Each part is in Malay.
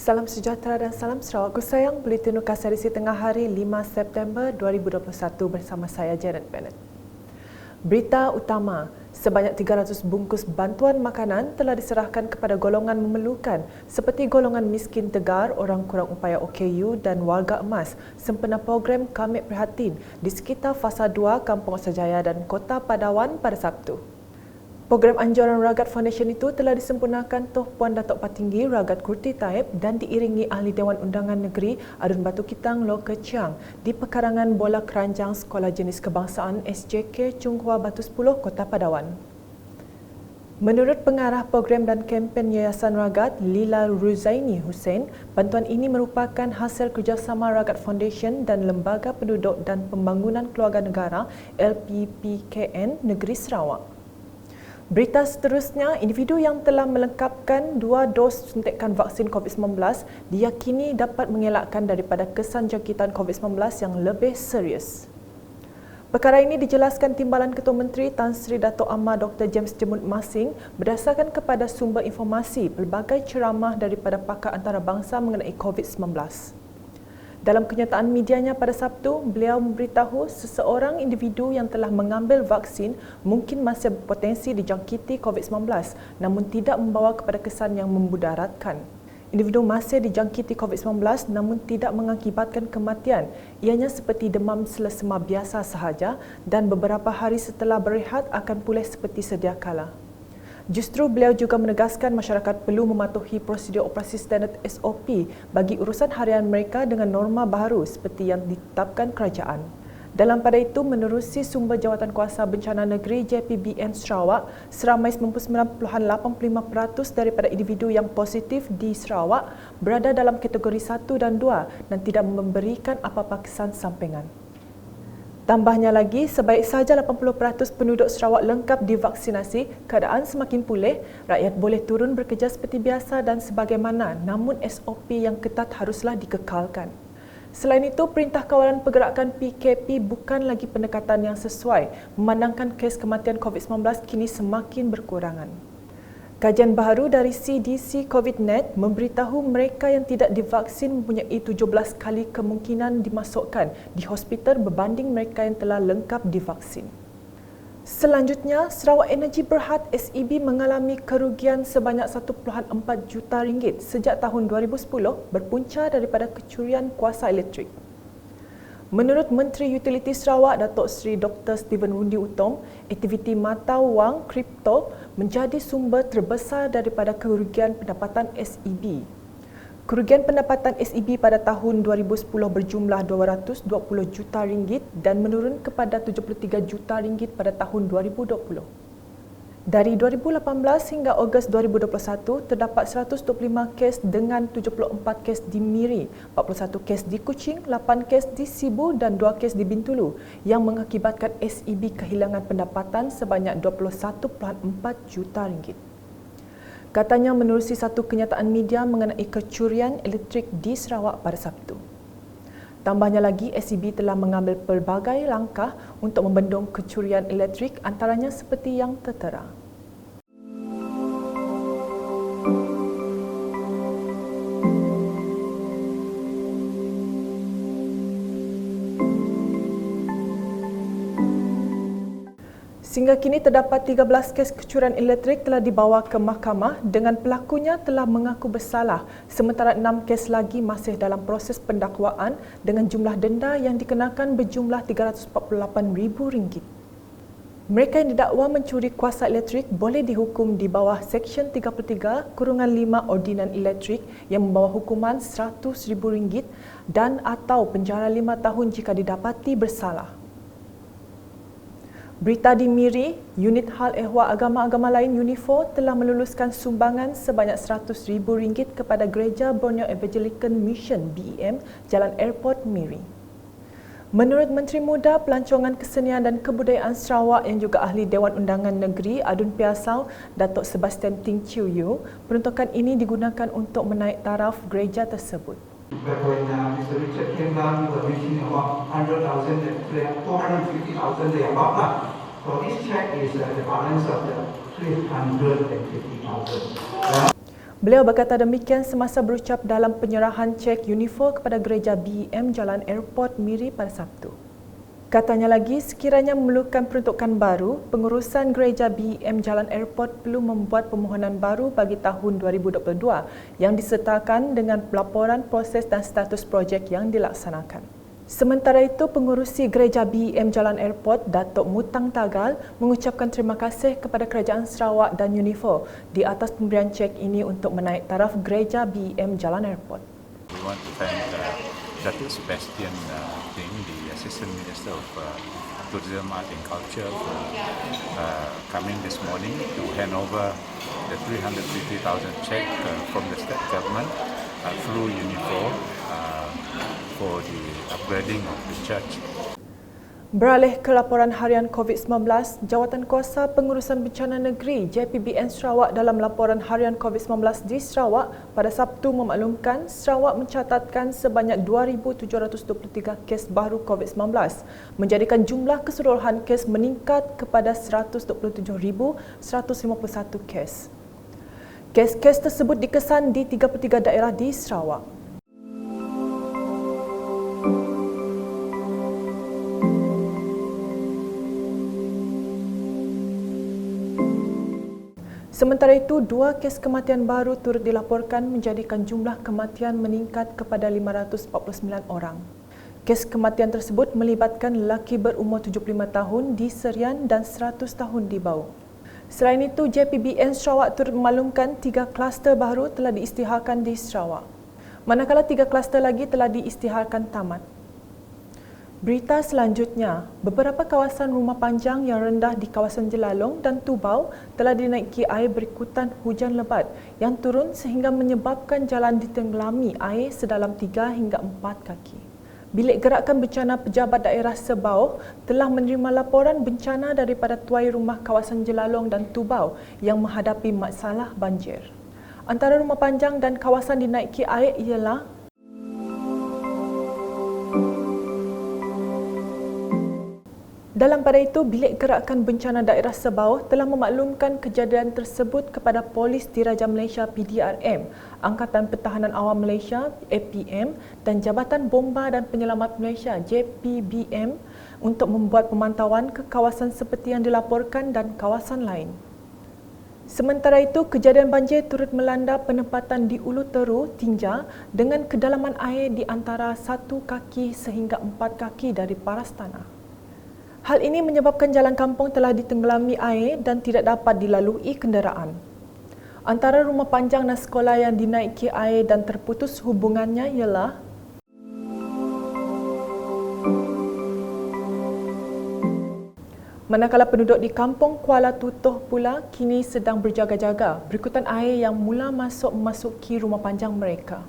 Salam sejahtera dan salam Sarawak. Ku sayang, Buletin Nukas edisi tengah hari 5 September 2021 bersama saya Janet Bennett. Berita utama, sebanyak 300 bungkus bantuan makanan telah diserahkan kepada golongan memerlukan seperti golongan miskin tegar, orang kurang upaya OKU dan warga emas sempena program Kami Prihatin di sekitar Fasa 2 Kampung Osajaya dan Kota Padawan pada Sabtu. Program anjuran Ragat Foundation itu telah disempurnakan Tuh Puan Datuk Patinggi Ragat Kurti Taib dan diiringi Ahli Dewan Undangan Negeri Adun Batu Kitang Loh Keciang di pekarangan Bola Keranjang Sekolah Jenis Kebangsaan SJK Chunghua Batu 10 Kota Padawan. Menurut pengarah program dan kempen Yayasan Ragat Lila Ruzaini Hussein, bantuan ini merupakan hasil kerjasama Ragat Foundation dan Lembaga Penduduk dan Pembangunan Keluarga Negara LPPKN Negeri Sarawak. Berita seterusnya, individu yang telah melengkapkan 2 dos suntikan vaksin COVID-19 diyakini dapat mengelakkan daripada kesan jangkitan COVID-19 yang lebih serius. Perkara ini dijelaskan Timbalan Ketua Menteri Tan Sri Dato' Amar Dr. James Jemut Masing berdasarkan kepada sumber informasi pelbagai ceramah daripada pakar antarabangsa mengenai COVID-19. Dalam kenyataan medianya pada Sabtu, beliau memberitahu seseorang individu yang telah mengambil vaksin mungkin masih berpotensi dijangkiti COVID-19 namun tidak membawa kepada kesan yang memudaratkan. Individu masih dijangkiti COVID-19 namun tidak mengakibatkan kematian. Ianya seperti demam selesema biasa sahaja dan beberapa hari setelah berehat akan pulih seperti sedia kala. Justru beliau juga menegaskan masyarakat perlu mematuhi prosedur operasi standard SOP bagi urusan harian mereka dengan norma baru seperti yang ditetapkan kerajaan. Dalam pada itu, menerusi sumber Jawatankuasa Bencana Negeri JPBN Sarawak, seramai 99.85% daripada individu yang positif di Sarawak berada dalam kategori 1 dan 2 dan tidak memberikan apa-apa kesan sampingan. Tambahnya lagi, sebaik sahaja 80% penduduk Sarawak lengkap divaksinasi, keadaan semakin pulih, rakyat boleh turun bekerja seperti biasa dan sebagaimana, namun SOP yang ketat haruslah dikekalkan. Selain itu, Perintah Kawalan Pergerakan PKP bukan lagi pendekatan yang sesuai, memandangkan kes kematian COVID-19 kini semakin berkurangan. Kajian baru dari CDC COVID-19 memberitahu mereka yang tidak divaksin mempunyai 17 kali kemungkinan dimasukkan di hospital berbanding mereka yang telah lengkap divaksin. Selanjutnya, Sarawak Energy Berhad SEB mengalami kerugian sebanyak 1.4 juta ringgit sejak tahun 2010 berpunca daripada kecurian kuasa elektrik. Menurut Menteri Utiliti Sarawak Datuk Seri Dr. Steven Rundi Utom, aktiviti mata wang kripto menjadi sumber terbesar daripada kerugian pendapatan SEB. Kerugian pendapatan SEB pada tahun 2010 berjumlah 220 juta ringgit dan menurun kepada 73 juta ringgit pada tahun 2020. Dari 2018 hingga Ogos 2021, terdapat 125 kes dengan 74 kes di Miri, 41 kes di Kuching, 8 kes di Sibu dan 2 kes di Bintulu yang mengakibatkan SEB kehilangan pendapatan sebanyak 21.4 juta ringgit. Katanya menerusi satu kenyataan media mengenai kecurian elektrik di Sarawak pada Sabtu. Tambahnya lagi, SEB telah mengambil pelbagai langkah untuk membendung kecurian elektrik antaranya seperti yang tertera. Sehingga kini terdapat 13 kes kecurian elektrik telah dibawa ke mahkamah dengan pelakunya telah mengaku bersalah sementara 6 kes lagi masih dalam proses pendakwaan dengan jumlah denda yang dikenakan berjumlah RM348,000. Mereka yang didakwa mencuri kuasa elektrik boleh dihukum di bawah Seksyen 33/5 Ordinan Elektrik yang membawa hukuman RM100,000 dan atau penjara 5 tahun jika didapati bersalah. Berita di Miri, Unit Hal Ehwal Agama-Agama Lain UNIFO telah meluluskan sumbangan sebanyak RM100,000 kepada Gereja Borneo Evangelical Mission BEM, Jalan Airport Miri. Menurut Menteri Muda, Pelancongan Kesenian dan Kebudayaan Sarawak yang juga Ahli Dewan Undangan Negeri Adun Piasau, Datuk Sebastian Ting Chiu Yu, peruntukan ini digunakan untuk menaik taraf gereja tersebut. But when Mr. Richard came down, we were mentioning about 100,000, 250,000 they above that. So this check is the balance of the 350,000. Beliau berkata demikian semasa berucap dalam penyerahan cek UNIFO kepada gereja BEM Jalan Airport Miri pada Sabtu. Katanya lagi, sekiranya memerlukan peruntukan baru, pengurusan gereja BEM Jalan Airport perlu membuat permohonan baru bagi tahun 2022 yang disertakan dengan laporan proses dan status projek yang dilaksanakan. Sementara itu, pengurusi gereja BEM Jalan Airport, Datuk Mutang Tagal, mengucapkan terima kasih kepada Kerajaan Sarawak dan UNIFO di atas pemberian cek ini untuk menaik taraf gereja BEM Jalan Airport. We want to thank Datuk Sebastian Ding, the Assistant Minister of Tourism, Art and Culture, for coming this morning to hand over the 350,000 check from the state government through UNIFO for the upgrading of the church. Beralih ke laporan harian COVID-19, Jawatankuasa Pengurusan Bencana Negeri JPBN Sarawak dalam laporan harian COVID-19 di Sarawak pada Sabtu memaklumkan Sarawak mencatatkan sebanyak 2,723 kes baru COVID-19, menjadikan jumlah keseluruhan kes meningkat kepada 127,151 kes. Kes-kes tersebut dikesan di 33 daerah di Sarawak. Sementara itu, 2 kes kematian baru turut dilaporkan menjadikan jumlah kematian meningkat kepada 549 orang. Kes kematian tersebut melibatkan lelaki berumur 75 tahun di Serian dan 100 tahun di Bau. Selain itu, JPBN Sarawak turut memaklumkan 3 kluster baru telah diisytiharkan di Sarawak, manakala 3 kluster lagi telah diisytiharkan tamat. Berita selanjutnya, beberapa kawasan rumah panjang yang rendah di kawasan Jelalong dan Tubau telah dinaiki air berikutan hujan lebat yang turun sehingga menyebabkan jalan ditenggelami air sedalam 3 hingga 4 kaki. Bilik Gerakan Bencana Pejabat Daerah Sebauh telah menerima laporan bencana daripada tuai rumah kawasan Jelalong dan Tubau yang menghadapi masalah banjir. Antara rumah panjang dan kawasan dinaiki air ialah Dalam pada itu, Bilik Gerakan Bencana Daerah Sebauh telah memaklumkan kejadian tersebut kepada Polis Diraja Malaysia PDRM, Angkatan Pertahanan Awam Malaysia APM dan Jabatan Bomba dan Penyelamat Malaysia JPBM untuk membuat pemantauan ke kawasan seperti yang dilaporkan dan kawasan lain. Sementara itu, kejadian banjir turut melanda penempatan di Ulu Teru, Tinja dengan kedalaman air di antara 1 kaki sehingga 4 kaki dari paras tanah. Hal ini menyebabkan jalan kampung telah ditenggelami air dan tidak dapat dilalui kenderaan. Antara rumah panjang dan sekolah yang dinaiki air dan terputus hubungannya ialah manakala penduduk di kampung Kuala Tutuh pula kini sedang berjaga-jaga berikutan air yang mula memasuki rumah panjang mereka.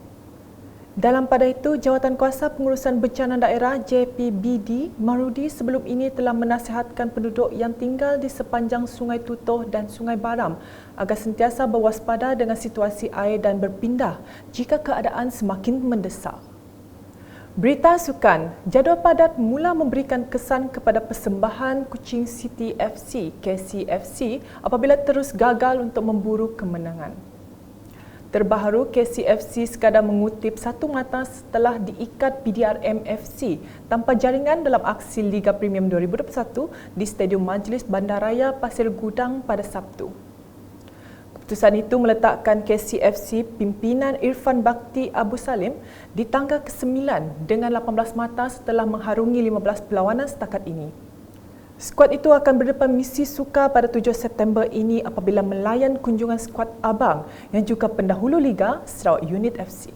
Dalam pada itu, Jawatankuasa Pengurusan Bencana Daerah JPBD Marudi sebelum ini telah menasihatkan penduduk yang tinggal di sepanjang Sungai Tutuh dan Sungai Baram agar sentiasa berwaspada dengan situasi air dan berpindah jika keadaan semakin mendesak. Berita sukan, jadual padat mula memberikan kesan kepada persembahan Kuching City FC KCFC apabila terus gagal untuk memburu kemenangan. Terbaru, KCFC sekadar mengutip satu mata setelah diikat PDRM FC tanpa jaringan dalam aksi Liga Premium 2021 di Stadium Majlis Bandaraya Pasir Gudang pada Sabtu. Keputusan itu meletakkan KCFC pimpinan Irfan Bakti Abu Salim di tangga ke-9 dengan 18 mata setelah mengharungi 15 perlawanan setakat ini. Skuad itu akan berdepan misi sukar pada 7 September ini apabila melayan kunjungan skuad abang yang juga pendahulu Liga, Sarawak Unit FC.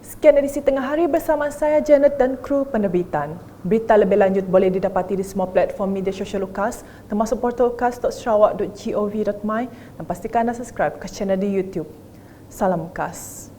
Sekian edisi Tengah Hari bersama saya Janet dan kru penerbitan. Berita lebih lanjut boleh didapati di semua platform media sosial UKAS termasuk portal ukas.sarawak.gov.my dan pastikan anda subscribe ke channel di YouTube. Salam UKAS.